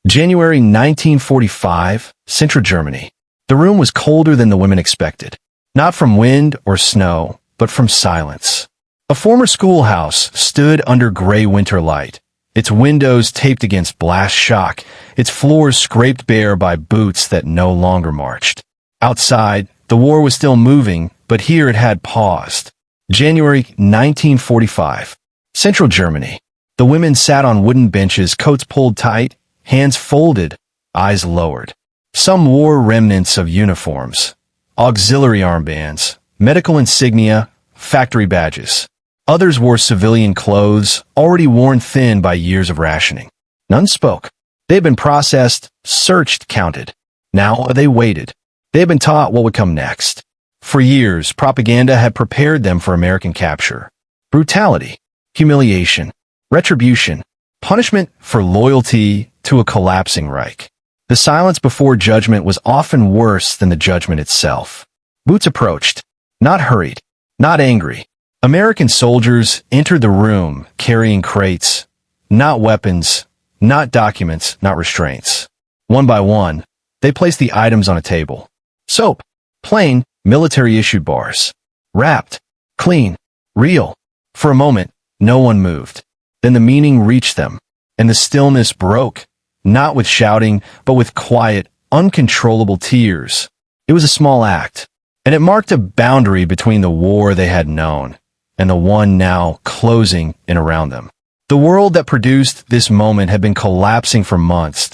January 1945, Central Germany. The room was colder than the women expected. Not from wind or snow, but from silence. A former schoolhouse stood under gray winter light, its windows taped against blast shock, its floors scraped bare by boots that no longer marched. Outside, the war was still moving, but here it had paused. January 1945. Central Germany. The women sat on wooden benches, coats pulled tight, hands folded, eyes lowered. Some wore remnants of uniforms, auxiliary armbands, medical insignia, factory badges. Others wore civilian clothes, already worn thin by years of rationing. None spoke. They had been processed, searched, counted. Now they waited. They had been taught what would come next. For years, propaganda had prepared them for American capture. Brutality, humiliation, retribution, punishment for loyalty to a collapsing Reich. The silence before judgment was often worse than the judgment itself. Boots approached, not hurried, not angry. American soldiers entered the room carrying crates, not weapons, not documents, not restraints. One by one, they placed the items on a table. Soap, plain, military-issued bars. Wrapped, clean, real. For a moment, no one moved. Then the meaning reached them, and the stillness broke, not with shouting, but with quiet, uncontrollable tears. It was a small act, and it marked a boundary between the war they had known and the one now closing in around them. The world that produced this moment had been collapsing for months.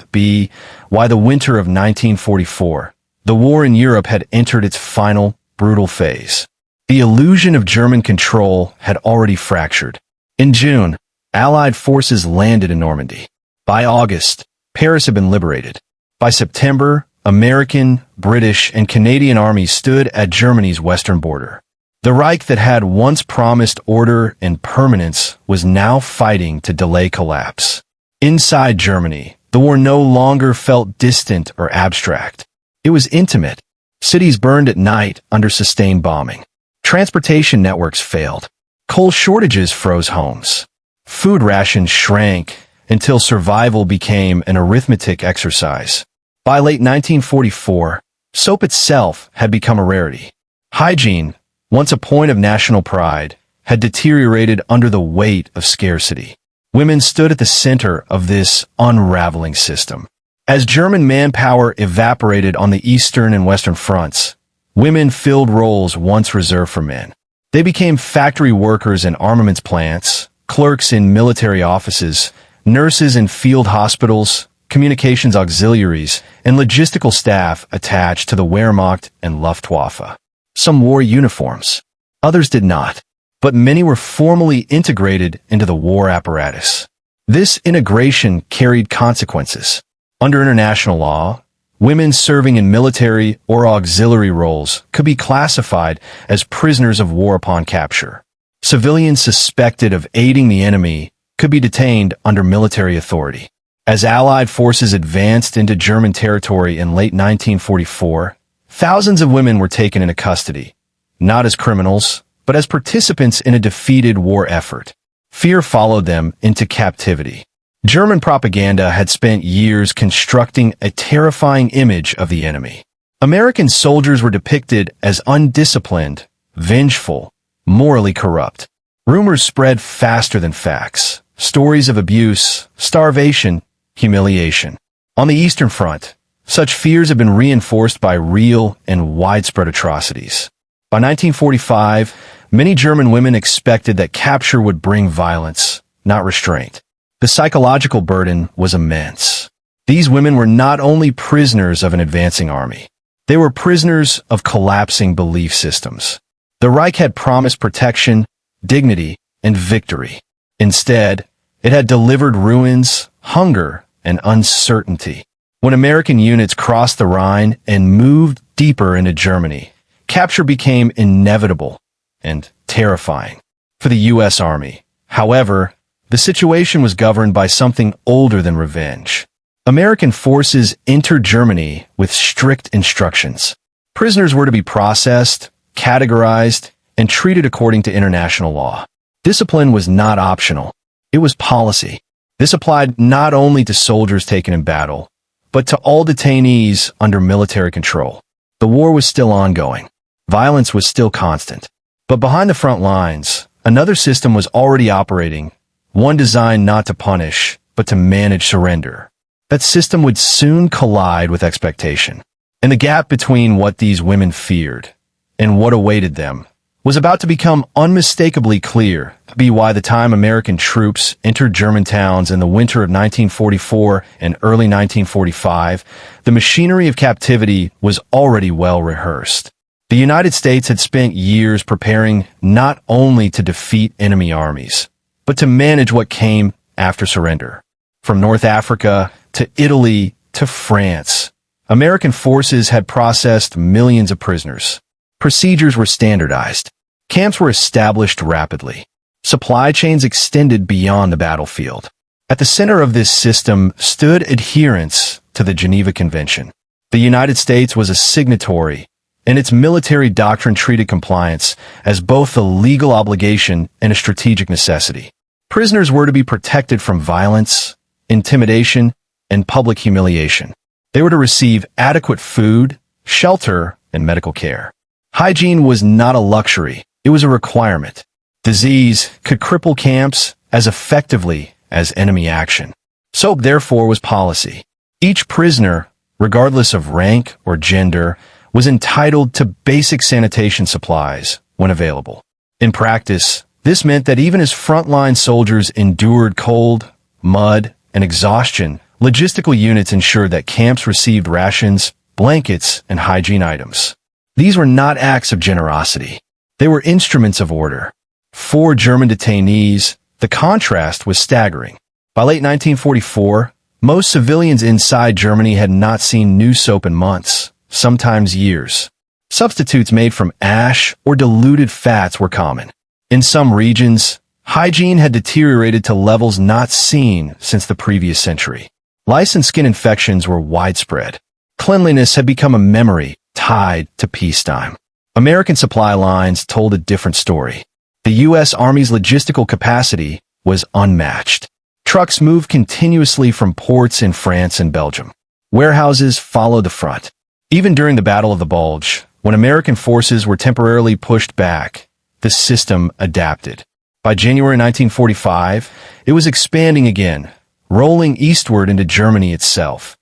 Why the winter of 1944, the war in Europe had entered its final, brutal phase. The illusion of German control had already fractured. In June, Allied forces landed in Normandy. By August, Paris had been liberated. By September, American, British, and Canadian armies stood at Germany's western border. The Reich that had once promised order and permanence was now fighting to delay collapse. Inside Germany, the war no longer felt distant or abstract. It was intimate. Cities burned at night under sustained bombing. Transportation networks failed. Coal shortages froze homes. Food rations shrank until survival became an arithmetic exercise. By late 1944, soap itself had become a rarity. Hygiene, once a point of national pride, had deteriorated under the weight of scarcity. Women stood at the center of this unraveling system. As German manpower evaporated on the eastern and western fronts, women filled roles once reserved for men. They became factory workers in armaments plants, clerks in military offices, nurses in field hospitals, communications auxiliaries, and logistical staff attached to the Wehrmacht and Luftwaffe. Some wore uniforms. Others did not. But many were formally integrated into the war apparatus. This integration carried consequences. Under international law, women serving in military or auxiliary roles could be classified as prisoners of war upon capture. Civilians suspected of aiding the enemy could be detained under military authority. As Allied forces advanced into German territory in late 1944, thousands of women were taken into custody, not as criminals, but as participants in a defeated war effort. Fear followed them into captivity. German propaganda had spent years constructing a terrifying image of the enemy. American soldiers were depicted as undisciplined, vengeful, morally corrupt. Rumors spread faster than facts. Stories of abuse, starvation, humiliation. On the Eastern Front, such fears have been reinforced by real and widespread atrocities. By 1945, many German women expected that capture would bring violence, not restraint. The psychological burden was immense. These women were not only prisoners of an advancing army. They were prisoners of collapsing belief systems. The Reich had promised protection, dignity, and victory. Instead, it had delivered ruins, hunger, and uncertainty. When American units crossed the Rhine and moved deeper into Germany, capture became inevitable and terrifying. For the U.S. Army, however, the situation was governed by something older than revenge. American forces entered Germany with strict instructions. Prisoners were to be processed, categorized, and treated according to international law. Discipline was not optional. It was policy. This applied not only to soldiers taken in battle, but to all detainees under military control. The war was still ongoing. Violence was still constant. But behind the front lines, another system was already operating, one designed not to punish, but to manage surrender. That system would soon collide with expectation. And the gap between what these women feared and what awaited them was about to become unmistakably clear to be why the time American troops entered German towns in the winter of 1944 and early 1945, the machinery of captivity was already well rehearsed. The United States had spent years preparing not only to defeat enemy armies, but to manage what came after surrender. From North Africa to Italy to France, American forces had processed millions of prisoners. Procedures were standardized. Camps were established rapidly. Supply chains extended beyond the battlefield. At the center of this system stood adherence to the Geneva Convention. The United States was a signatory, and its military doctrine treated compliance as both a legal obligation and a strategic necessity. Prisoners were to be protected from violence, intimidation, and public humiliation. They were to receive adequate food, shelter, and medical care. Hygiene was not a luxury. It was a requirement. Disease could cripple camps as effectively as enemy action. Soap, therefore, was policy. Each prisoner, regardless of rank or gender, was entitled to basic sanitation supplies when available. In practice, this meant that even as frontline soldiers endured cold, mud, and exhaustion, logistical units ensured that camps received rations, blankets, and hygiene items. These were not acts of generosity. They were instruments of order. For German detainees, the contrast was staggering. By late 1944, most civilians inside Germany had not seen new soap in months, sometimes years. Substitutes made from ash or diluted fats were common. In some regions, hygiene had deteriorated to levels not seen since the previous century. Lice and skin infections were widespread. Cleanliness had become a memory tied to peacetime. American supply lines told a different story. The U.S. Army's logistical capacity was unmatched. Trucks moved continuously from ports in France and Belgium. Warehouses followed the front. Even during the Battle of the Bulge, when American forces were temporarily pushed back, the system adapted. By January 1945, it was expanding again, rolling eastward into Germany itself.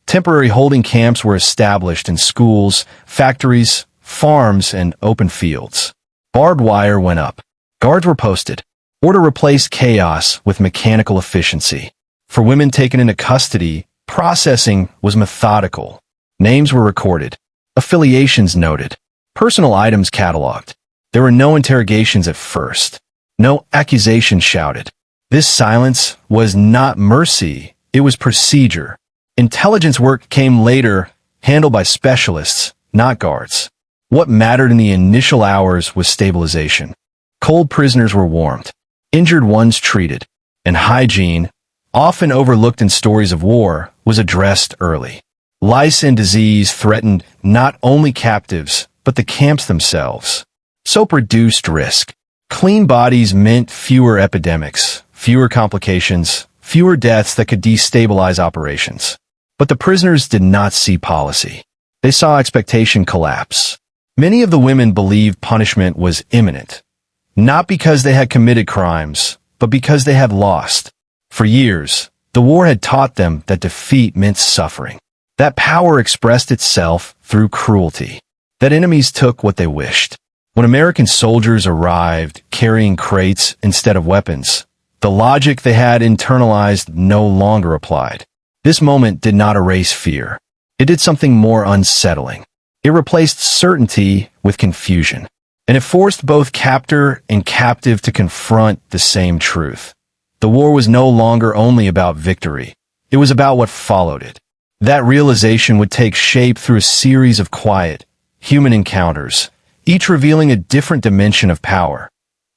Temporary holding camps were established in schools, factories, farms, and open fields. Barbed wire went up. Guards were posted. Order replaced chaos with mechanical efficiency. For women taken into custody, processing was methodical. Names were recorded. Affiliations noted. Personal items cataloged. There were no interrogations at first. No accusations shouted. This silence was not mercy, it was procedure. Intelligence work came later, handled by specialists, not guards. What mattered in the initial hours was stabilization. Cold prisoners were warmed, injured ones treated, and hygiene, often overlooked in stories of war, was addressed early. Lice and disease threatened not only captives, but the camps themselves. Soap reduced risk. Clean bodies meant fewer epidemics, fewer complications, fewer deaths that could destabilize operations. But the prisoners did not see policy. They saw expectation collapse. Many of the women believed punishment was imminent, not because they had committed crimes, but because they had lost. For years, the war had taught them that defeat meant suffering, that power expressed itself through cruelty, that enemies took what they wished. When American soldiers arrived carrying crates instead of weapons, the logic they had internalized no longer applied. This moment did not erase fear. It did something more unsettling. It replaced certainty with confusion, and it forced both captor and captive to confront the same truth. The war was no longer only about victory. It was about what followed it. That realization would take shape through a series of quiet, human encounters, each revealing a different dimension of power.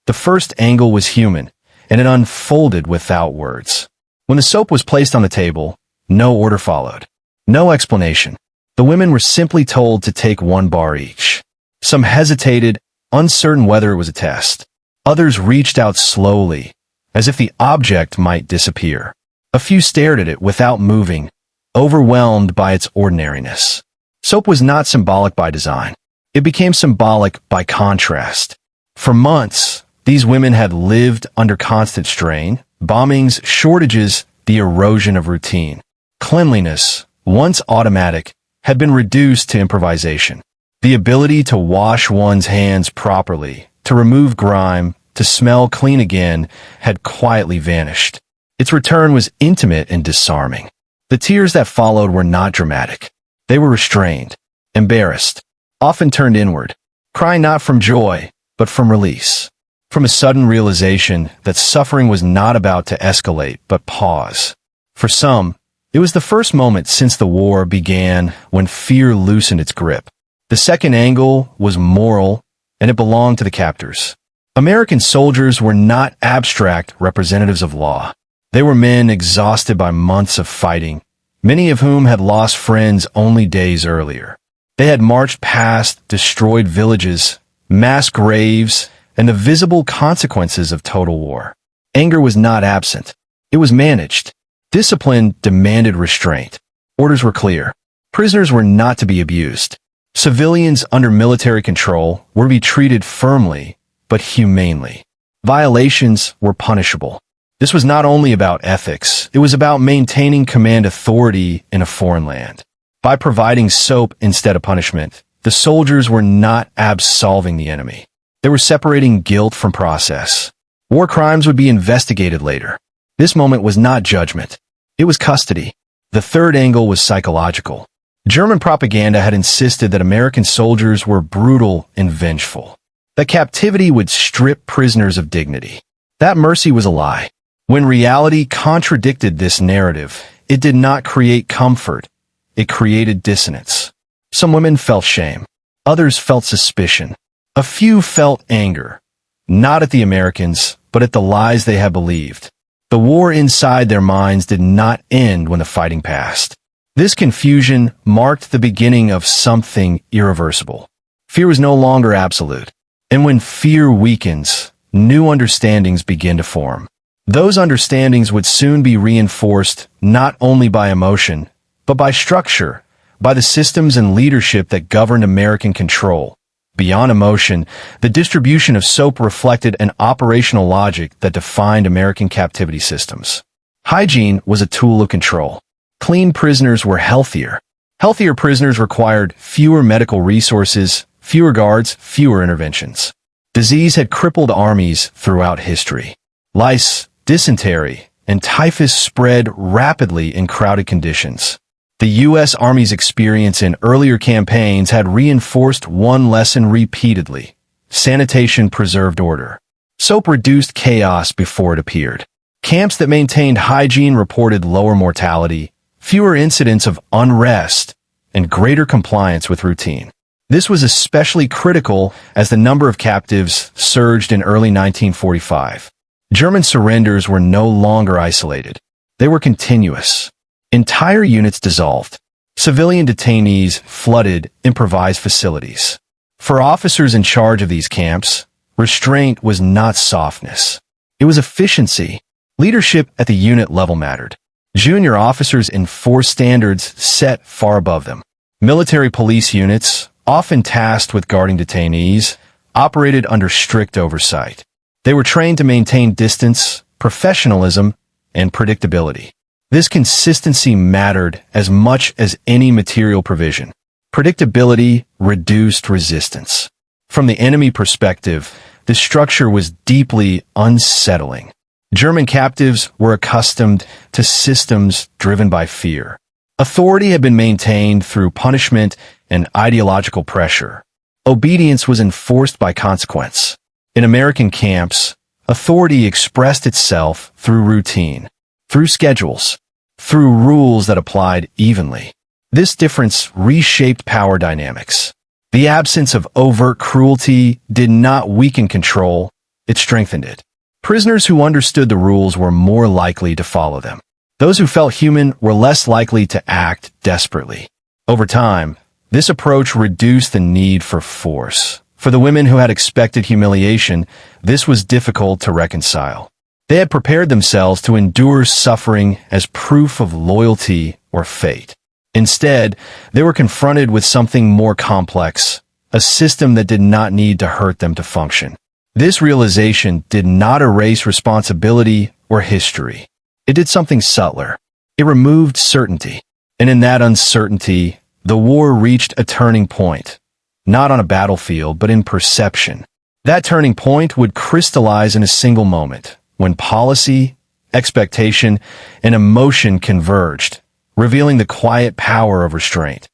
The first angle was human, and it unfolded without words. When the soap was placed on the table, no order followed. No explanation. The women were simply told to take one bar each. Some hesitated, uncertain whether it was a test. Others reached out slowly, as if the object might disappear. A few stared at it without moving, overwhelmed by its ordinariness. Soap was not symbolic by design. It became symbolic by contrast. For months, these women had lived under constant strain, bombings, shortages, the erosion of routine. Cleanliness, once automatic, had been reduced to improvisation. The ability to wash one's hands properly, to remove grime, to smell clean again, had quietly vanished. Its return was intimate and disarming. The tears that followed were not dramatic. They were restrained, embarrassed, often turned inward, crying not from joy, but from release. From a sudden realization that suffering was not about to escalate, but pause. For some, it was the first moment since the war began when fear loosened its grip. The second angle was moral, and it belonged to the captors. American soldiers were not abstract representatives of law. They were men exhausted by months of fighting, many of whom had lost friends only days earlier. They had marched past destroyed villages, mass graves, and the visible consequences of total war. Anger was not absent. It was managed. Discipline demanded restraint. Orders were clear. Prisoners were not to be abused. Civilians under military control were to be treated firmly, but humanely. Violations were punishable. This was not only about ethics, it was about maintaining command authority in a foreign land. By providing soap instead of punishment, the soldiers were not absolving the enemy. They were separating guilt from process. War crimes would be investigated later. This moment was not judgment. It was custody. The third angle was psychological. German propaganda had insisted that American soldiers were brutal and vengeful, that captivity would strip prisoners of dignity. That mercy was a lie. When reality contradicted this narrative, it did not create comfort. It created dissonance. Some women felt shame. Others felt suspicion. A few felt anger, not at the Americans, but at the lies they had believed. The war inside their minds did not end when the fighting passed. This confusion marked the beginning of something irreversible. Fear was no longer absolute. And when fear weakens, new understandings begin to form. Those understandings would soon be reinforced not only by emotion, but by structure, by the systems and leadership that governed American control. Beyond emotion, the distribution of soap reflected an operational logic that defined American captivity systems. Hygiene was a tool of control. Clean prisoners were healthier. Healthier prisoners required fewer medical resources, fewer guards, fewer interventions. Disease had crippled armies throughout history. Lice, dysentery, and typhus spread rapidly in crowded conditions. The U.S. Army's experience in earlier campaigns had reinforced one lesson repeatedly. Sanitation preserved order. Soap reduced chaos before it appeared. Camps that maintained hygiene reported lower mortality, fewer incidents of unrest, and greater compliance with routine. This was especially critical as the number of captives surged in early 1945. German surrenders were no longer isolated. They were continuous. Entire units dissolved. Civilian detainees flooded improvised facilities. For officers in charge of these camps, restraint was not softness. It was efficiency. Leadership at the unit level mattered. Junior officers enforced standards set far above them. Military police units, often tasked with guarding detainees, operated under strict oversight. They were trained to maintain distance, professionalism, and predictability. This consistency mattered as much as any material provision. Predictability reduced resistance. From the enemy perspective, the structure was deeply unsettling. German captives were accustomed to systems driven by fear. Authority had been maintained through punishment and ideological pressure. Obedience was enforced by consequence. In American camps, authority expressed itself through routine, through schedules, through rules that applied evenly. This difference reshaped power dynamics. The absence of overt cruelty did not weaken control, it strengthened it. Prisoners who understood the rules were more likely to follow them. Those who felt human were less likely to act desperately. Over time, this approach reduced the need for force. For the women who had expected humiliation, this was difficult to reconcile. They had prepared themselves to endure suffering as proof of loyalty or fate. Instead, they were confronted with something more complex, a system that did not need to hurt them to function. This realization did not erase responsibility or history. It did something subtler. It removed certainty. And in that uncertainty, the war reached a turning point, not on a battlefield, but in perception. That turning point would crystallize in a single moment, when policy, expectation, and emotion converged, revealing the quiet power of restraint.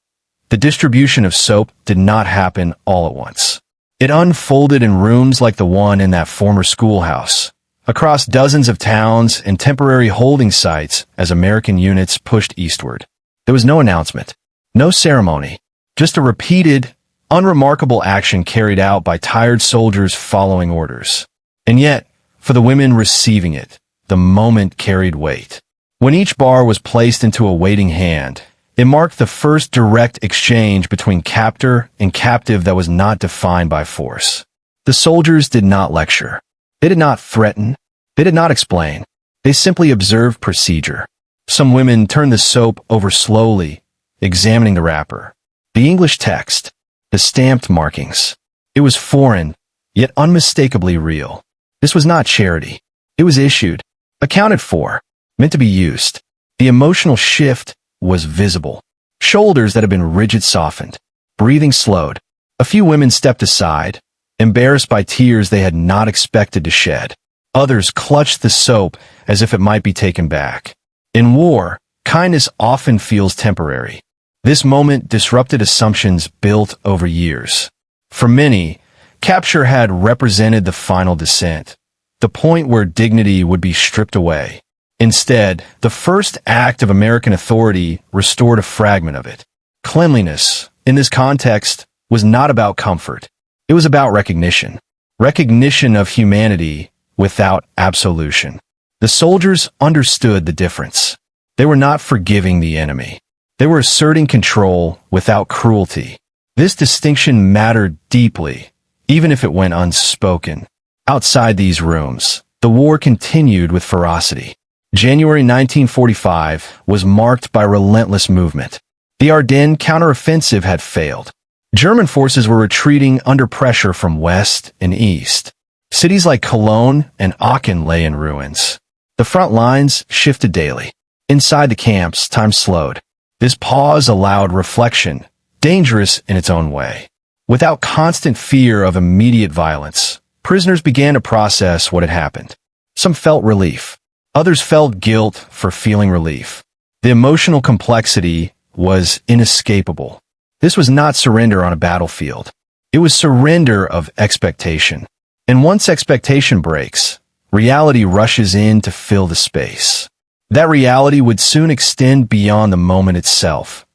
The distribution of soap did not happen all at once. It unfolded in rooms like the one in that former schoolhouse, across dozens of towns and temporary holding sites as American units pushed eastward. There was no announcement, no ceremony, just a repeated, unremarkable action carried out by tired soldiers following orders. And yet, for the women receiving it, the moment carried weight. When each bar was placed into a waiting hand, it marked the first direct exchange between captor and captive that was not defined by force. The soldiers did not lecture. They did not threaten. They did not explain. They simply observed procedure. Some women turned the soap over slowly, examining the wrapper, the English text, the stamped markings. It was foreign, yet unmistakably real. This was not charity. It was issued, accounted for, meant to be used. The emotional shift was visible. Shoulders that had been rigid softened. Breathing slowed. A few women stepped aside, embarrassed by tears they had not expected to shed. Others clutched the soap as if it might be taken back. In war, kindness often feels temporary. This moment disrupted assumptions built over years. For many, capture had represented the final descent, the point where dignity would be stripped away. Instead, the first act of American authority restored a fragment of it. Cleanliness, in this context, was not about comfort. It was about recognition. Recognition of humanity without absolution. The soldiers understood the difference. They were not forgiving the enemy. They were asserting control without cruelty. This distinction mattered deeply, even if it went unspoken. Outside these rooms, the war continued with ferocity. January 1945 was marked by relentless movement. The Ardennes counteroffensive had failed. German forces were retreating under pressure from west and east. Cities like Cologne and Aachen lay in ruins. The front lines shifted daily. Inside the camps, time slowed. This pause allowed reflection, dangerous in its own way. Without constant fear of immediate violence, prisoners began to process what had happened. Some felt relief. Others felt guilt for feeling relief. The emotional complexity was inescapable. This was not surrender on a battlefield. It was surrender of expectation. And once expectation breaks, reality rushes in to fill the space. That reality would soon extend beyond the moment itself,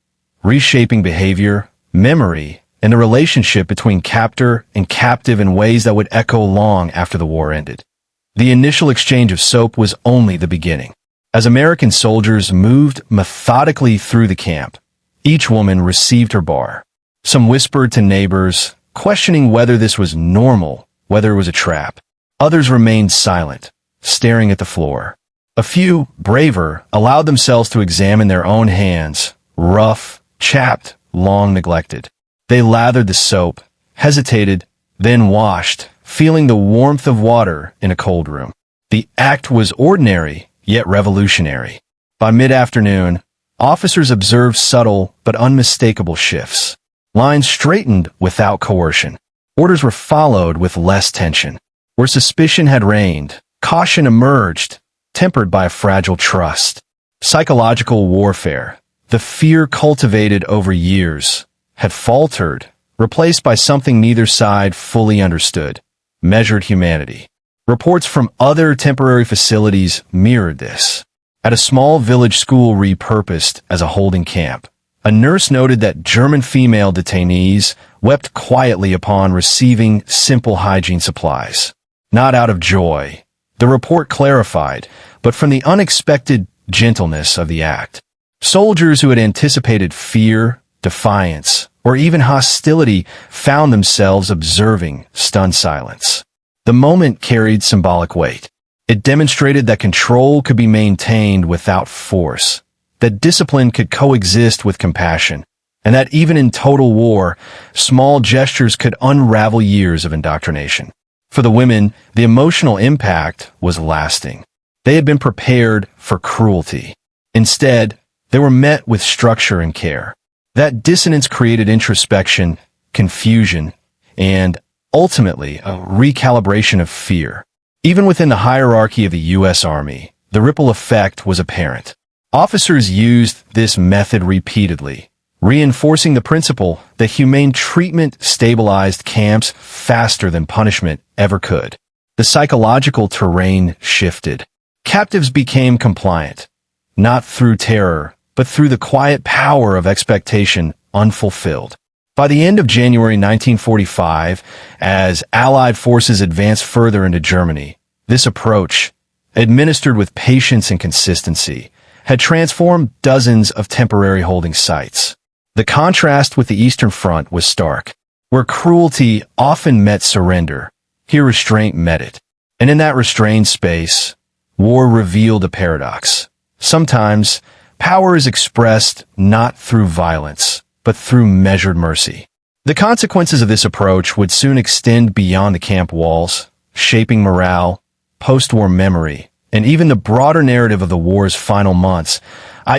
reshaping behavior, memory, and the relationship between captor and captive in ways that would echo long after the war ended. The initial exchange of soap was only the beginning. As American soldiers moved methodically through the camp, each woman received her bar. Some whispered to neighbors, questioning whether this was normal, whether it was a trap. Others remained silent, staring at the floor. A few, braver, allowed themselves to examine their own hands, rough, chapped, long neglected. They lathered the soap, hesitated, then washed, feeling the warmth of water in a cold room. The act was ordinary, yet revolutionary. By mid-afternoon, officers observed subtle but unmistakable shifts. Lines straightened without coercion. Orders were followed with less tension. Where suspicion had reigned, caution emerged, tempered by a fragile trust. Psychological warfare, the fear cultivated over years, had faltered, replaced by something neither side fully understood: measured humanity. Reports from other temporary facilities mirrored this. At a small village school repurposed as a holding camp, a nurse noted that German female detainees wept quietly upon receiving simple hygiene supplies. Not out of joy, the report clarified, but from the unexpected gentleness of the act. Soldiers who had anticipated fear, defiance, or even hostility found themselves observing stunned silence. The moment carried symbolic weight. It demonstrated that control could be maintained without force, that discipline could coexist with compassion, and that even in total war, small gestures could unravel years of indoctrination. For the women, the emotional impact was lasting. They had been prepared for cruelty. Instead, they were met with structure and care. That dissonance created introspection, confusion, and, ultimately, a recalibration of fear. Even within the hierarchy of the U.S. Army, the ripple effect was apparent. Officers used this method repeatedly, reinforcing the principle that humane treatment stabilized camps faster than punishment ever could. The psychological terrain shifted. Captives became compliant, not through terror, but through the quiet power of expectation unfulfilled. By the end of January 1945, as Allied forces advanced further into Germany, this approach, administered with patience and consistency, had transformed dozens of temporary holding sites. The contrast with the Eastern Front was stark. Where cruelty often met surrender, here restraint met it. And in that restrained space, war revealed a paradox. Sometimes, power is expressed not through violence, but through measured mercy. The consequences of this approach would soon extend beyond the camp walls, shaping morale, post-war memory, and even the broader narrative of the war's final months.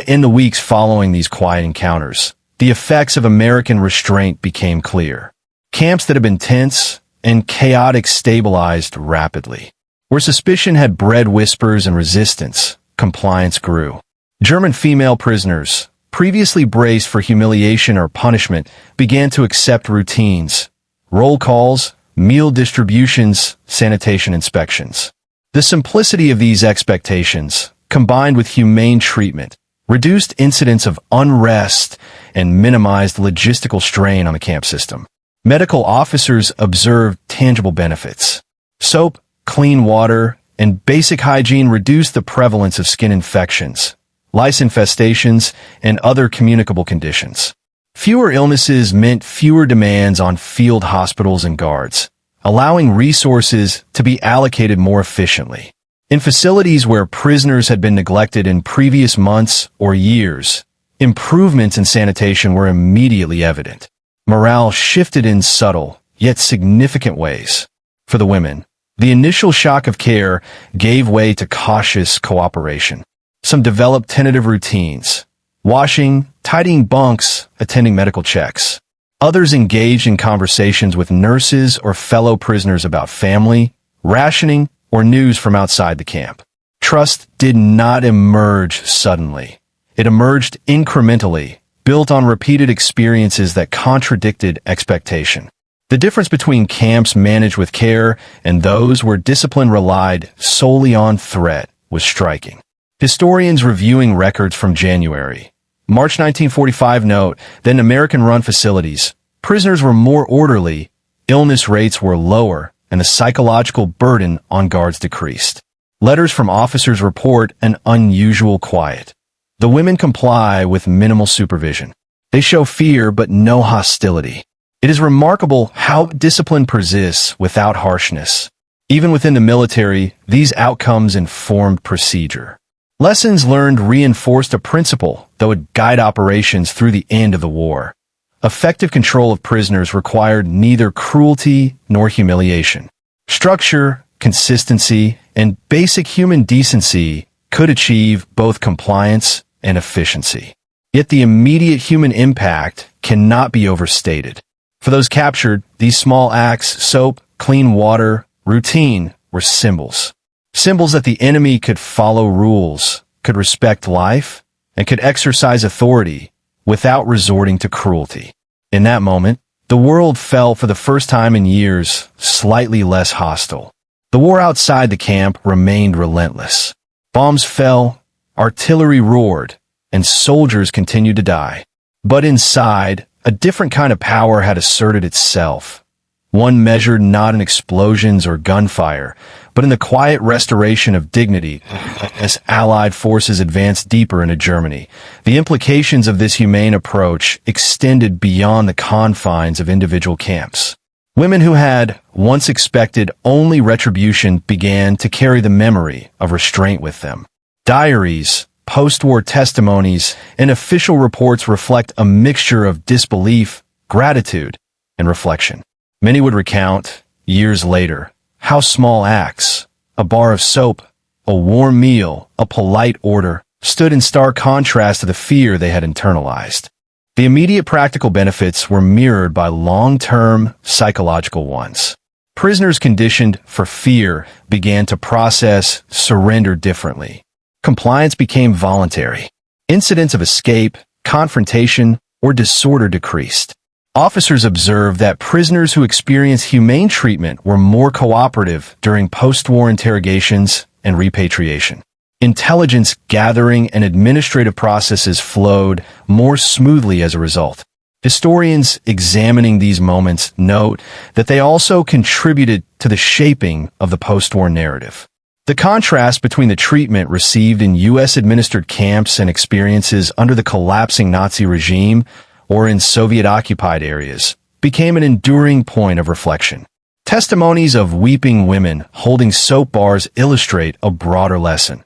In the weeks following these quiet encounters, the effects of American restraint became clear. Camps that had been tense and chaotic stabilized rapidly. Where suspicion had bred whispers and resistance, compliance grew. German female prisoners, previously braced for humiliation or punishment, began to accept routines, roll calls, meal distributions, sanitation inspections. The simplicity of these expectations, combined with humane treatment, reduced incidents of unrest and minimized logistical strain on the camp system. Medical officers observed tangible benefits. Soap, clean water, and basic hygiene reduced the prevalence of skin infections, lice infestations, and other communicable conditions. Fewer illnesses meant fewer demands on field hospitals and guards, allowing resources to be allocated more efficiently. In facilities where prisoners had been neglected in previous months or years, improvements in sanitation were immediately evident. Morale shifted in subtle, yet significant ways. For the women, the initial shock of care gave way to cautious cooperation. Some developed tentative routines, washing, tidying bunks, attending medical checks. Others engaged in conversations with nurses or fellow prisoners about family, rationing, or news from outside the camp. Trust did not emerge suddenly. It emerged incrementally, built on repeated experiences that contradicted expectation. The difference between camps managed with care and those where discipline relied solely on threat was striking. Historians reviewing records from January, March 1945 note that in American-run facilities, prisoners were more orderly, illness rates were lower, and the psychological burden on guards decreased. Letters from officers report an unusual quiet. The women comply with minimal supervision. They show fear but no hostility. It is remarkable how discipline persists without harshness. Even within the military, these outcomes informed procedure. Lessons learned reinforced a principle that would guide operations through the end of the war. Effective control of prisoners required neither cruelty nor humiliation. Structure, consistency, and basic human decency could achieve both compliance and efficiency. Yet the immediate human impact cannot be overstated. For those captured, these small acts, soap, clean water, routine, were symbols. Symbols that the enemy could follow rules, could respect life, and could exercise authority without resorting to cruelty. In that moment, the world felt for the first time in years slightly less hostile. The war outside the camp remained relentless. Bombs fell, artillery roared, and soldiers continued to die. But inside, a different kind of power had asserted itself. One measured not in explosions or gunfire, but in the quiet restoration of dignity. As Allied forces advanced deeper into Germany, the implications of this humane approach extended beyond the confines of individual camps. Women who had once expected only retribution began to carry the memory of restraint with them. Diaries, post-war testimonies, and official reports reflect a mixture of disbelief, gratitude, and reflection. Many would recount, years later, how small acts, a bar of soap, a warm meal, a polite order, stood in stark contrast to the fear they had internalized. The immediate practical benefits were mirrored by long-term psychological ones. Prisoners conditioned for fear began to process surrender differently. Compliance became voluntary. Incidents of escape, confrontation, or disorder decreased. Officers observed that prisoners who experienced humane treatment were more cooperative during post-war interrogations and repatriation. Intelligence gathering and administrative processes flowed more smoothly as a result. Historians examining these moments note that they also contributed to the shaping of the post-war narrative. The contrast between the treatment received in U.S.-administered camps and experiences under the collapsing Nazi regime or in Soviet-occupied areas became an enduring point of reflection. Testimonies of weeping women holding soap bars illustrate a broader lesson.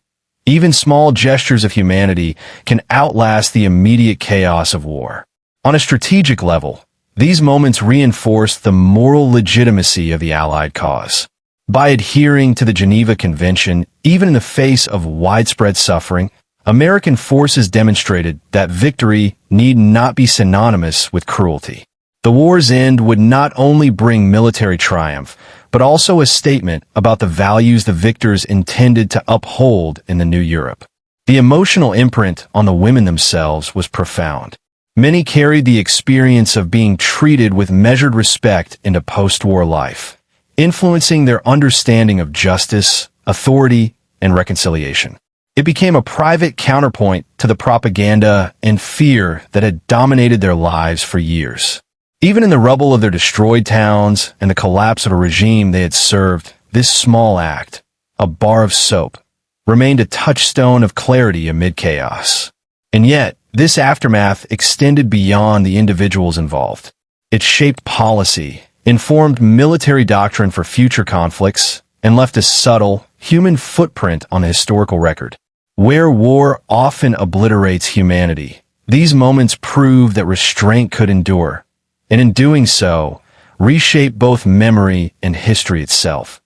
Even small gestures of humanity can outlast the immediate chaos of war. On a strategic level, these moments reinforce the moral legitimacy of the Allied cause. By adhering to the Geneva Convention, even in the face of widespread suffering, American forces demonstrated that victory need not be synonymous with cruelty. The war's end would not only bring military triumph, but also a statement about the values the victors intended to uphold in the new Europe. The emotional imprint on the women themselves was profound. Many carried the experience of being treated with measured respect into post-war life, influencing their understanding of justice, authority, and reconciliation. It became a private counterpoint to the propaganda and fear that had dominated their lives for years. Even in the rubble of their destroyed towns and the collapse of a regime they had served, this small act, a bar of soap, remained a touchstone of clarity amid chaos. And yet, this aftermath extended beyond the individuals involved. It shaped policy, informed military doctrine for future conflicts, and left a subtle, human footprint on the historical record. Where war often obliterates humanity, these moments prove that restraint could endure, and in doing so, reshape both memory and history itself.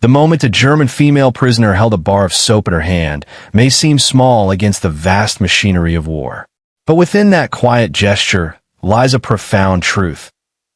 The moment a German female prisoner held a bar of soap in her hand may seem small against the vast machinery of war. But within that quiet gesture lies a profound truth.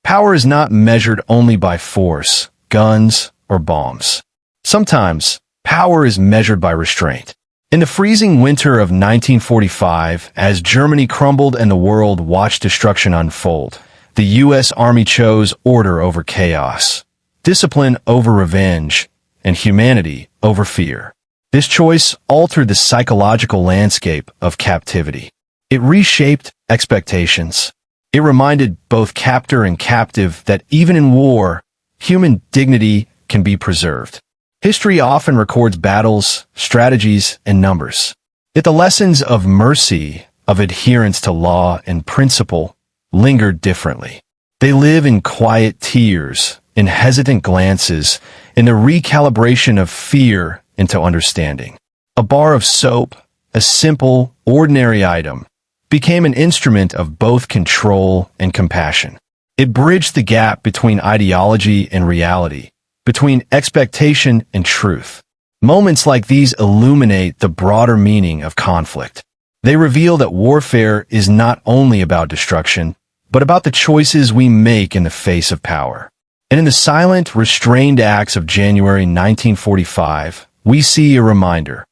Power is not measured only by force, guns, or bombs. Sometimes, power is measured by restraint. In the freezing winter of 1945, as Germany crumbled and the world watched destruction unfold, the U.S. Army chose order over chaos, discipline over revenge, and humanity over fear. This choice altered the psychological landscape of captivity. It reshaped expectations. It reminded both captor and captive that even in war, human dignity can be preserved. History often records battles, strategies, and numbers. Yet the lessons of mercy, of adherence to law and principle, linger differently. They live in quiet tears, in hesitant glances, in the recalibration of fear into understanding. A bar of soap, a simple, ordinary item, became an instrument of both control and compassion. It bridged the gap between ideology and reality, between expectation and truth. Moments like these illuminate the broader meaning of conflict. They reveal that warfare is not only about destruction, but about the choices we make in the face of power. And in the silent, restrained acts of January 1945, we see a reminder.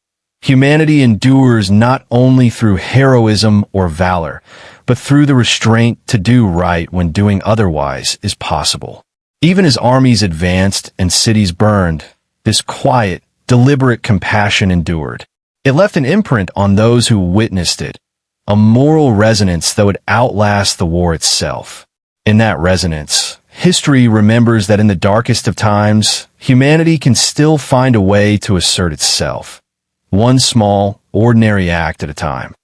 Humanity endures not only through heroism or valor, but through the restraint to do right when doing otherwise is possible. Even as armies advanced and cities burned, this quiet, deliberate compassion endured. It left an imprint on those who witnessed it, a moral resonance that would outlast the war itself. In that resonance, history remembers that in the darkest of times, humanity can still find a way to assert itself, one small, ordinary act at a time.